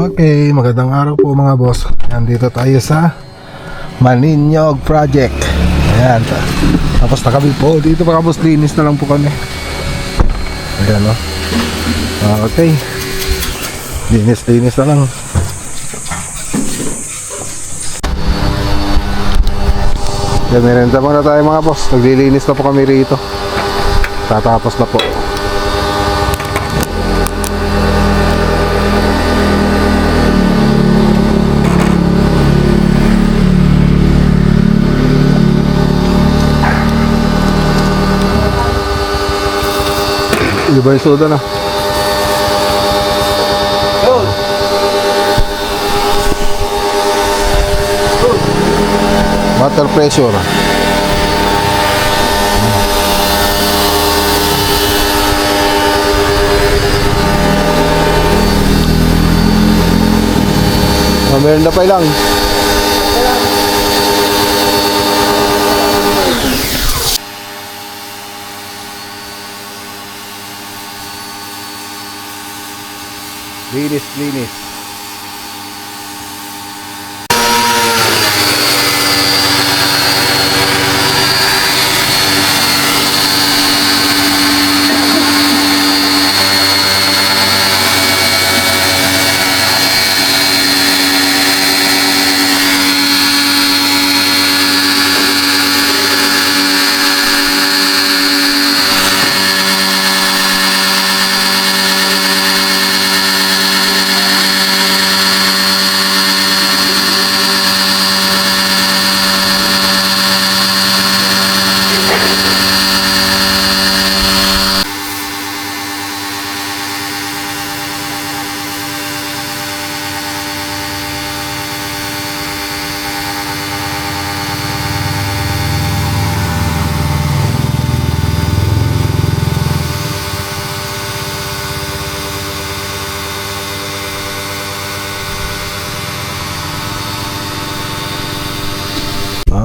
Okay, magandang araw po mga boss. Nandito tayo sa Maninyog Project. Ayan, tapos na kami po. Dito mga boss, linis na lang po kami. Ayan o. Okay, linis na lang. Yan, merenda muna tayo mga boss. Naglilinis na po kami rito. Tatapos na po. Iba yung soda na. Water pressure. Meron na pa ilang. Linis.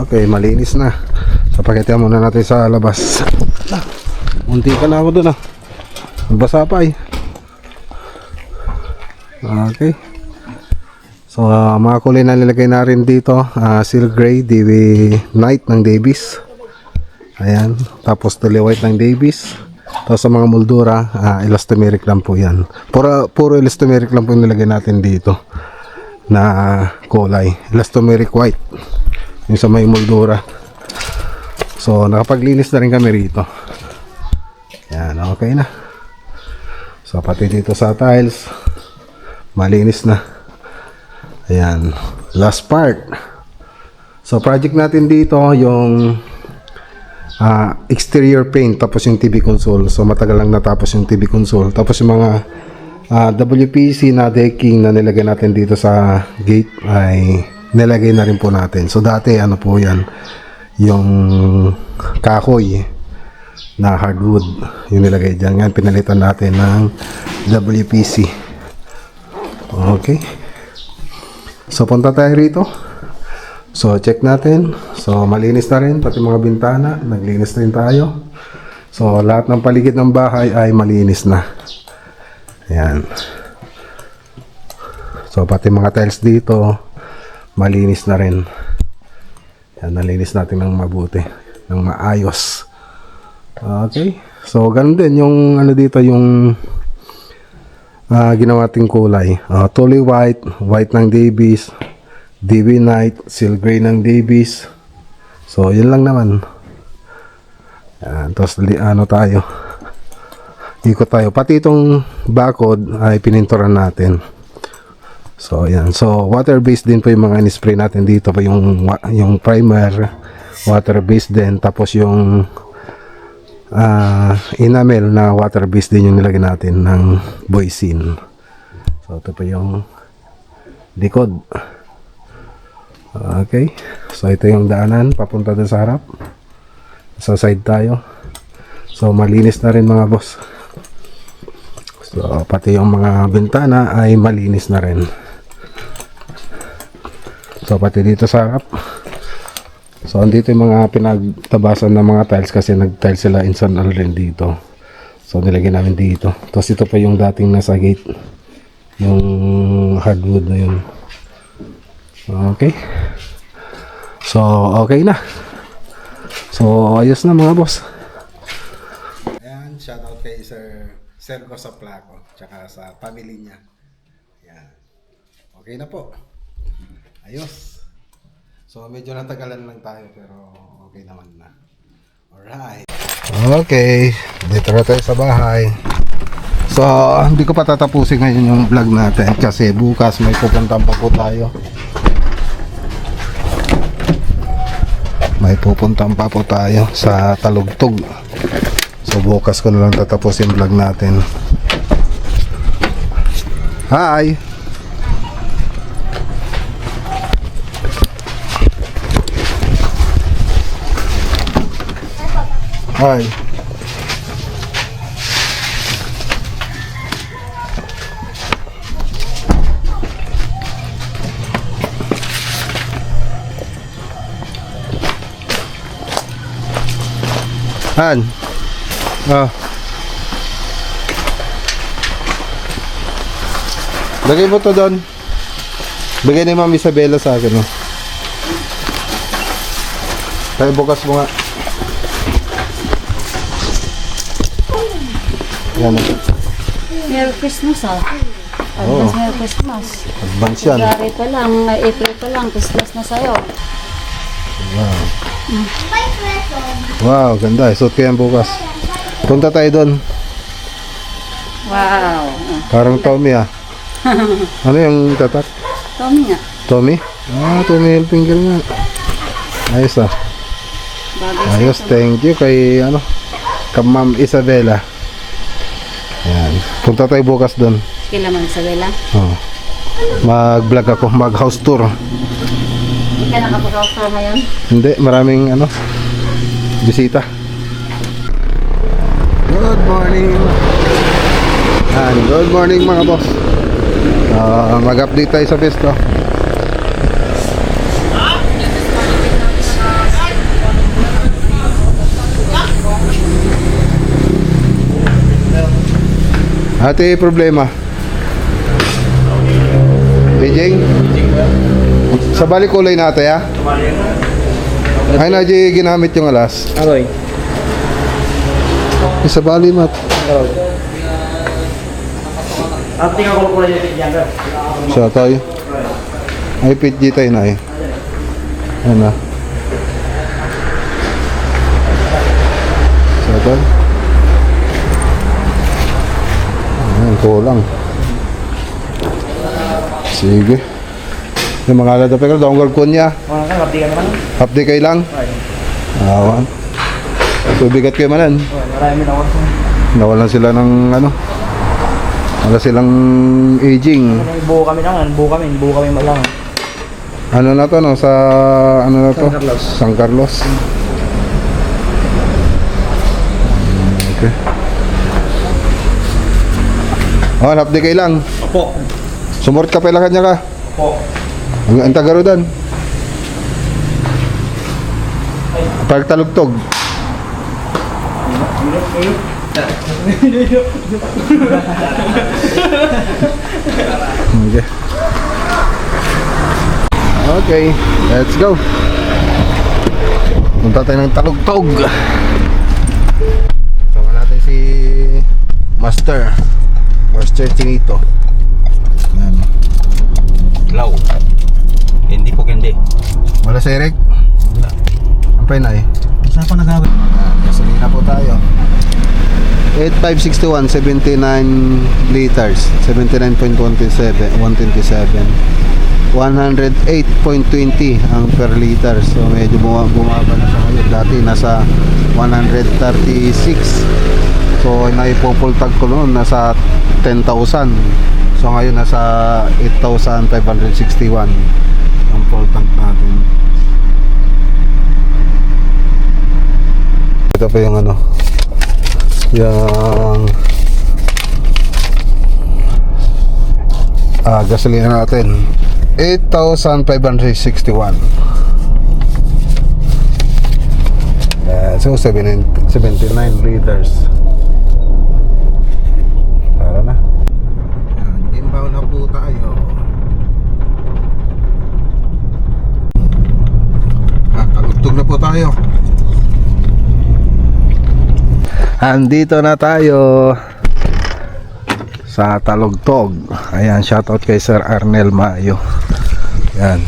Okay, malinis na. So, pakita muna natin sa labas. Munti ka na ako dun Basa pa eh. Okay. So, mga kulay na nilagay na rin dito. Silk Gray, DB Night ng Davies. Ayan. Tapos Tuli White ng Davies. Tapos sa mga moldura, elastomeric lang po yan. Puro elastomeric lang po yung nilagay natin dito na kulay. Elastomeric White. Yung sa may moldura. So nakapaglinis na rin kami rito. Yan, okay na. So pati dito sa tiles malinis na. Ayan, last part. So project natin dito yung exterior paint, tapos yung TV console. So matagal lang natapos yung TV console. Tapos yung mga WPC na decking na nilagay natin dito sa gate ay nilagay na rin po natin. So dati ano po yan, yung kahoy na hardwood yung nilagay dyan. Ngayon pinalitan natin ng WPC. Okay, so punta tayo rito. So check natin. So malinis na rin, pati mga bintana naglinis na rin tayo. So lahat ng paligid ng bahay ay malinis na. Ayan. So pati mga tiles dito malinis na rin. Yan, nalinis natin ng mabuti, ng maayos. Okay, so ganun din yung ano dito, yung ginawa nating kulay. Tuli White, White ng Davies, DB Night, Silk Gray ng Davies. So yun lang naman. Yan, tapos ano tayo, ikot tayo. Pati itong bakod ay pininturan natin. So ayan, so water based din po yung mga in-spray natin dito po, yung primer water based din, tapos yung enamel na water based din yung nilagay natin ng Boysin. So ito po yung likod. Okay, so ito yung daanan papunta doon sa harap. Sa side tayo. So malinis na rin mga boss. So pati yung mga bintana ay malinis na rin. So pati dito sa harap. So andito yung mga pinagtabasan ng mga tiles kasi nag-tiles sila install rin dito. So nilagyan namin dito. Tapos ito pa yung dating nasa gate. Yung hardwood na yun. Okay. So, okay na. So, ayos na mga boss. Ayan, shoutout kay Sir Sergo sa Placo, tsaka sa family niya. Ayan. Okay na po. Ayos. So, medyo natagalan lang tayo, pero okay naman na. Alright. Okay, dito na tayo sa bahay. So, hindi ko pa tatapusin ngayon yung vlog natin kasi bukas may pupuntahan pa po tayo. May pupuntahan pa po tayo sa Talugtog. So, bukas ko na lang tatapusin vlog natin. Hi! Hi! Han. Lagay mo to doon. Bigay ni Ma'am Isabela sa akin, oh. Tayo bukas mo nga. Yan. Merry Christmas, ah. Advance Merry Christmas. Advance yan. February pa lang, April pa lang, Christmas na sa'yo. Wow. Wow, ganda. Suot ko yan bukas. Punta tayo doon. Wow. Parang Tommy, ah. Ano yung tatak? Tommy nga. Tommy? Ah, Tommy Hilfiger nga. Ayos, ah. Bagay Ayos, thank you kay, ano, kay Ma'am Isabela. Ayan. Punta tayo bukas doon. Sige naman, Isabela. Oh. Mag-vlog ako, mag-house tour. Hindi ka nakapag-offer ngayon? Hindi, maraming, ano, bisita. Good morning. And good morning mga boss. Mag-update tayo sa Visto. Ate, problema. Beijing? Sa balik kulay natin, ha? Ay na, di ginamit yung alas. Aroy. Sa bali, mat. At tingnan ko kulay yung tigyan ka. Sa tayo. Ay, PG tayo na, eh. Ayan na. Sa tayo. Ayan, kulang. Sige. Yung mga alada pa ka, donggol ko niya. Wala ka, kapti ka naman. Update kayo lang. Awan. Tubigat kayo manan. Marami na ako. Nawalan sila ng ano. Wala silang aging. Buo kami naman, buo kami malang. Ano na to, no? Sa ano na to? San Carlos. San Carlos. Okay. Oh, update kayo lang. Opo. Sumort ka pala kanya ka. Opo. Ang tagarudan. Pagtalugtog. Okay. Okay, let's go. Punta tayo ng Talugtog. Sama natin si Master Chinito. Yan. Low. Hindi po hindi. Wala si Eric? Wala. Ampay na, eh. Saan pa nagawin? Gasolina po tayo. 8561, 79 liters, 79.127, 128.20 ang per liter. So medyo bumaba na sa ngayon. Dati nasa 136. So naipopol tag ko noon nasa 10,000. So ngayon nasa 8,561 ang full tank natin. Ito pa yung ano, yung gasolina natin, 8,561. So 79 liters. Tara na. Yan, inbound na po tayo. Andito na tayo sa Talugtog. Ayan, shoutout kay Sir Arnel Mayo. Ayan,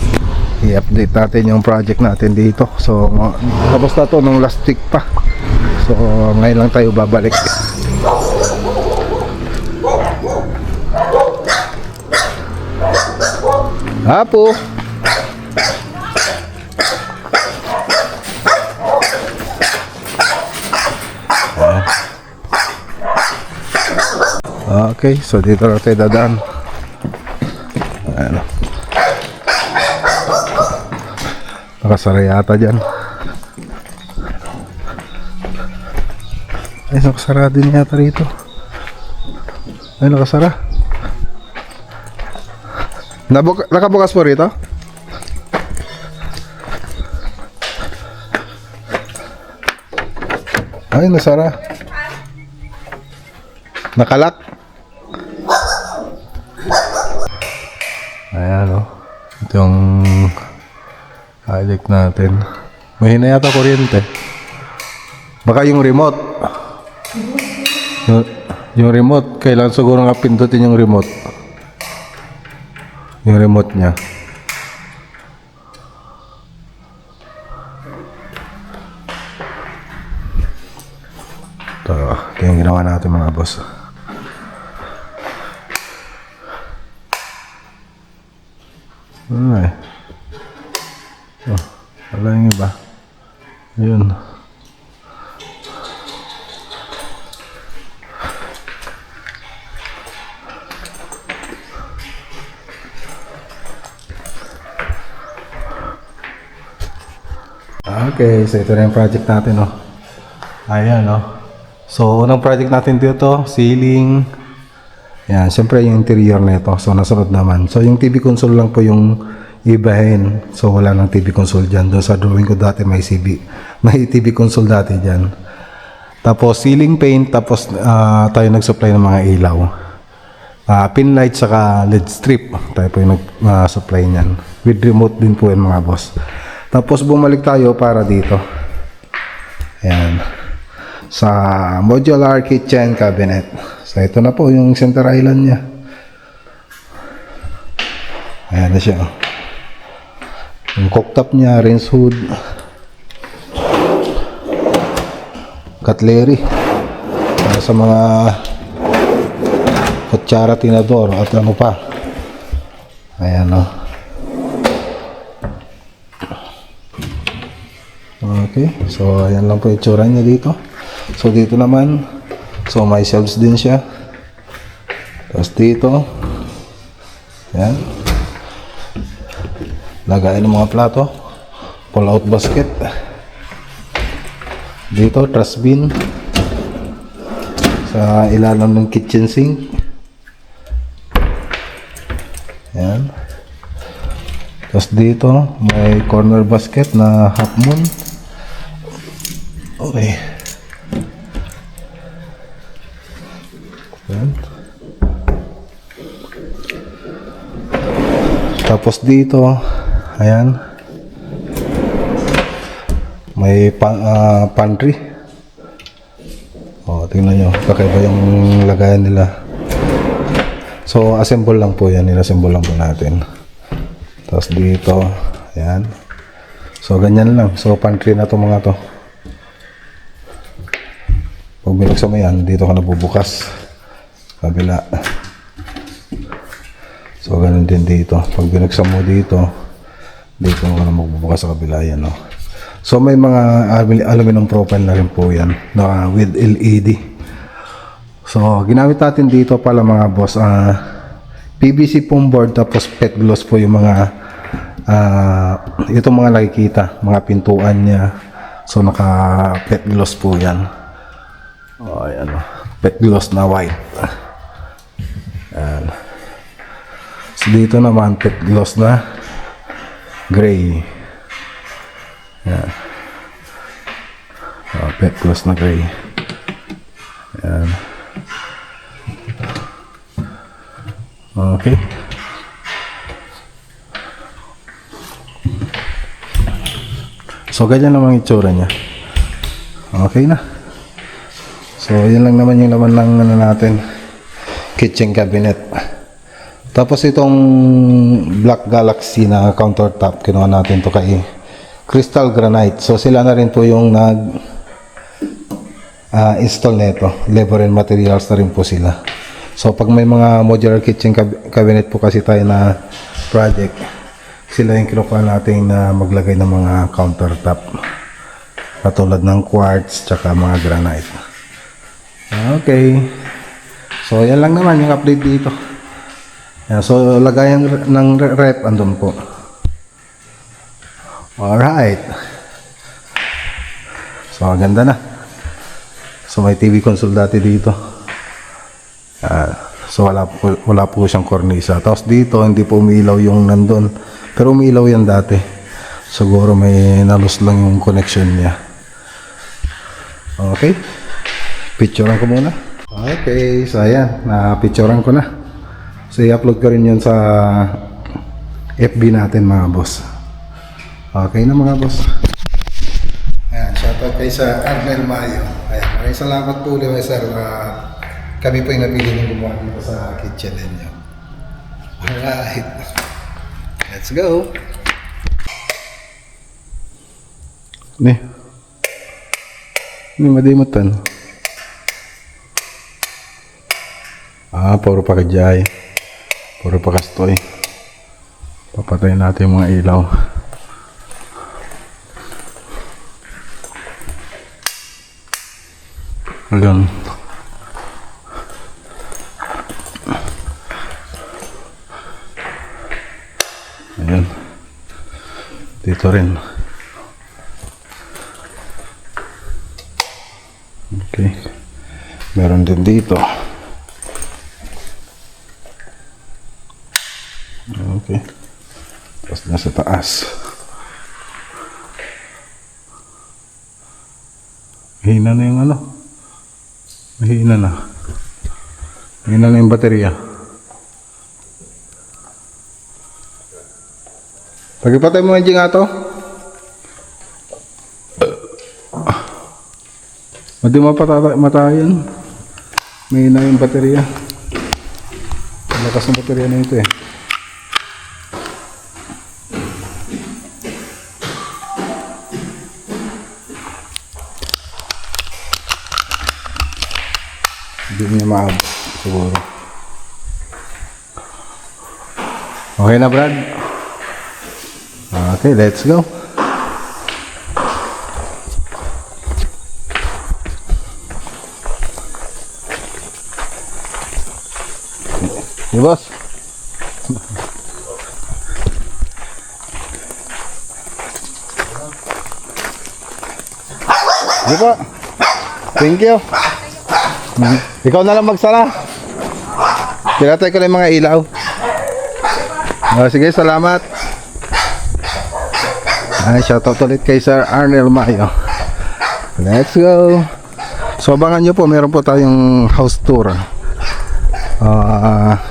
i-update natin yung project natin dito. So, tapos na to nung last week pa. So, ngayon lang tayo babalik. Apo. Okay, so dito na tayo dadaan. Ayan. Nakasara yata dyan. Ay, nakasara din yata rito. Ay, nakasara. Nakabukas po rito? Ay, nasara. Nakalak. Ayan, oh. Ito yung project natin. Mahina yata kuryente. Baka yung remote. Yung remote, kailangan siguro nga pindutin yung remote. Yung remote niya. Ito yung ginawa natin mga boss. Ay. Oh, wala yung iba. Ayun. Okay, so ito na yung project natin, oh. Ayan, oh. So, unang project natin dito, ceiling. Yan, syempre yung interior nito. So, nasunod naman. So, yung TV console lang po yung ibahin. So, wala nang TV console dyan. Doon sa drawing ko dati may TV console dati dyan. Tapos, ceiling paint. Tapos, tayo nag-supply ng mga ilaw. Pin light saka LED strip. Tayo po yung nag-supply niyan. With remote din po yan mga boss. Tapos, bumalik tayo para dito. Ayan. Sa modular kitchen cabinet. So, ito na po yung center island niya. Ayan na siya. Yung cooktop niya, rinse hood, cutlery para sa mga kutsara, tinador at ano pa. Ayan, o. Okay, so ayan lang po yung tsura niya dito. So dito naman, so may shelves din siya. Tapos dito, ayan, lagayan ng mga plato, pull out basket. Dito, trash bin sa ilalim ng kitchen sink. Ayan. Tapos dito, may corner basket na half moon. Okay. Ayan. Tapos dito, ayan, may pantry. O, tingnan nyo, kakaiba yung lagayan nila. So, assemble lang po yan, assemble lang po natin. Tapos dito, ayan. So, ganyan lang. So, pantry na to mga to. Pag binuksan mo yan, dito ka nabubukas. Kabila. So, ganun din dito. Pag binuksan mo dito, dito ka na magbubukas sa kabila yan, no? So, may mga aluminum profile na rin po yan, na with LED. So, ginamit natin dito pala mga boss, PVC foam board, tapos PET gloss po yung mga itong mga nakikita, mga pintuan niya. So, naka PET gloss po yan. Oh, ayan, PET gloss na white. Ayan. So, dito naman PET gloss na gray. Ayan. Oh, PET gloss na gray. Ayan. Okay. So, ganyan naman itsura niya. Okay na. So, So, yun lang naman yung laman ng ano natin, kitchen cabinet. Tapos itong Black Galaxy na countertop, kinuha natin to kay Crystal Granite. So, sila na rin po yung install nito. Labor and materials na rin po sila. So, pag may mga modular kitchen cabinet po kasi tayo na project, sila yung kinukuha natin na maglagay ng mga countertop. Katulad ng quartz, tsaka mga granite. Okay. So, yan lang naman yung update dito. Yan, so, lagayan ng rep, andun po. Alright. So, ganda na. So, may TV console dati dito. So, wala po siyang kornisa. Tapos dito, hindi po umilaw yung nandun. Pero umilaw yan dati. Siguro may nalus lang yung connection niya. Okay. Picturean ko muna. Okay. So, ayan. Na-picturean ko na. So, i-upload ko rin yun sa FB natin, mga boss. Okay na, mga boss. Ayan. Shoutout kay sa Arnel Mayo. Ayan. Maraming salamat po ulit, sir. Kami po yung napili ng gumawa dito sa kitchen ninyo. Alright. Let's go. Ni madimutan. Puro pakajay. Puro pakastoy. Papatayin natin yung mga ilaw. Ayan. Ayan. Dito rin. Okay. Meron din dito. Okay. Tapos nasa taas. Mahina na yung ano. Mahina na. Mahina na yung baterya. Pagipatay mo yung nga to. Hindi mapatayan. Mahina yung baterya. Lakas ng baterya na ito eh. Hindi niya maabot siguro. Okay na, Brad? Okay, let's go. Hey, boss. Di po. Thank you. Ikaw na lang magsara. Tinatay ko na yung mga ilaw. Sige, salamat. Shoutout ulit kay Sir Arnel Mayo. Let's go. So abangan nyo po, meron po tayong house tour.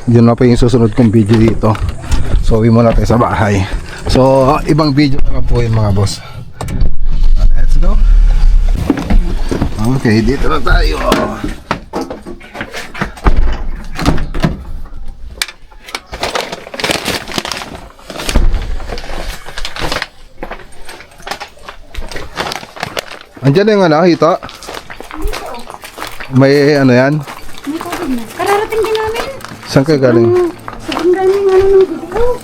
Yun na po yung susunod kong video dito. So uwi muna tayo sa bahay. So ibang video naman po yung mga boss. Let's go. Okay, dito na tayo. Andiyan na yung ano, hito? May ano yan? May COVID na. Kararating din namin. Saan kayo galing? Sobrang daming ano ng video.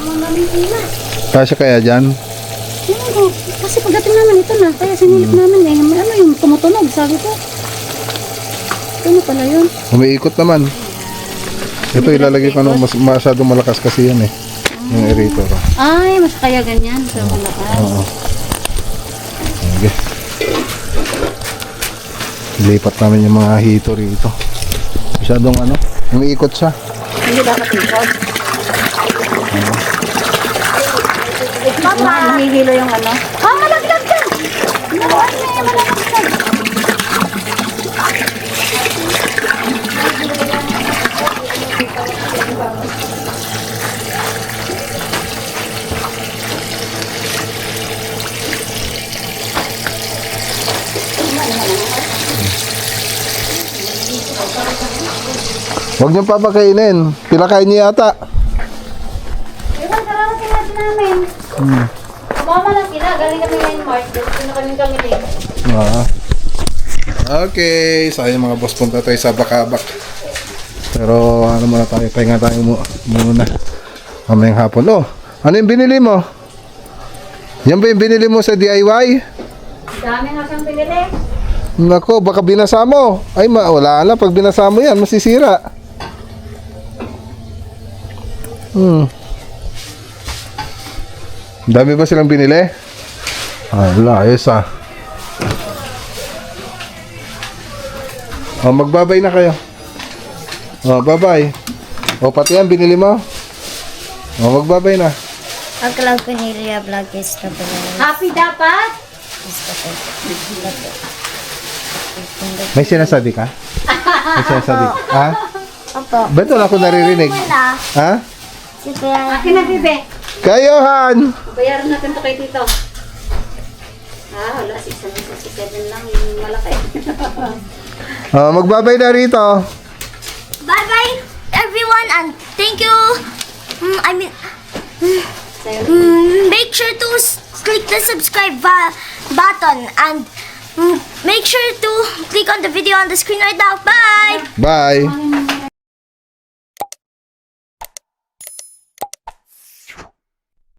Ang daming ila. Kasya kaya dyan? Ano ko? Kasi pagdating naman ito na. Kaya sinilip namin eh. May ano yung tumutunog. Sabi ko. Ano pala yun? Umiikot naman. Ito ilalagay ko ano, masyadong malakas kasi yan eh. Yung aerator. Ay, mas kaya ganyan. So, malakas. Oo. Okay. Lipat namin yung mga hito rito. Masyadong ano, umiikot siya. Hindi dapat ikot. Mama, nahihilo yung ano. Malaglag ka! Nakuha niya yung malaglag. Huwag niyong papakainin. Pinakain niyo yata. Diba, kararating natin namin. Mama lang sila, galing kami ngayon March. Doon na kami din. Okay, so ayun mga boss, punta tayo sa Bakabak. Pero ano muna tayo, pahinga tayo muna. Mamayang hapon. Oh, ano yung binili mo? Yan ba yung binili mo sa DIY? Dami nga siyang pinili. Nako, baka binasa mo. Ay, wala na. Pag binasa mo yan, masisira. Dami ba silang binili? Ay, wala. Ayos ah. Oh, magbabay na kayo. Oh, bye-bye. Oh, pati yan, binili mo? Oh, magbabay na. Ang Cornelia vlog is na ba? Happy dapat? May sinasabi ka? May sinasabi ka? Ha? Opo. Ba't wala ko naririnig? Wala. Ha? Si Kuya. Akin na, bebe. Kayo, Han! Bayaran natin to kay Tito. Wala. 667 lang. Yung malaki. Oh, magbabay na rito. Bye-bye everyone and thank you. Sa'yo. Make sure to click the subscribe button and make sure to click on the video on the screen right now. Bye! Bye!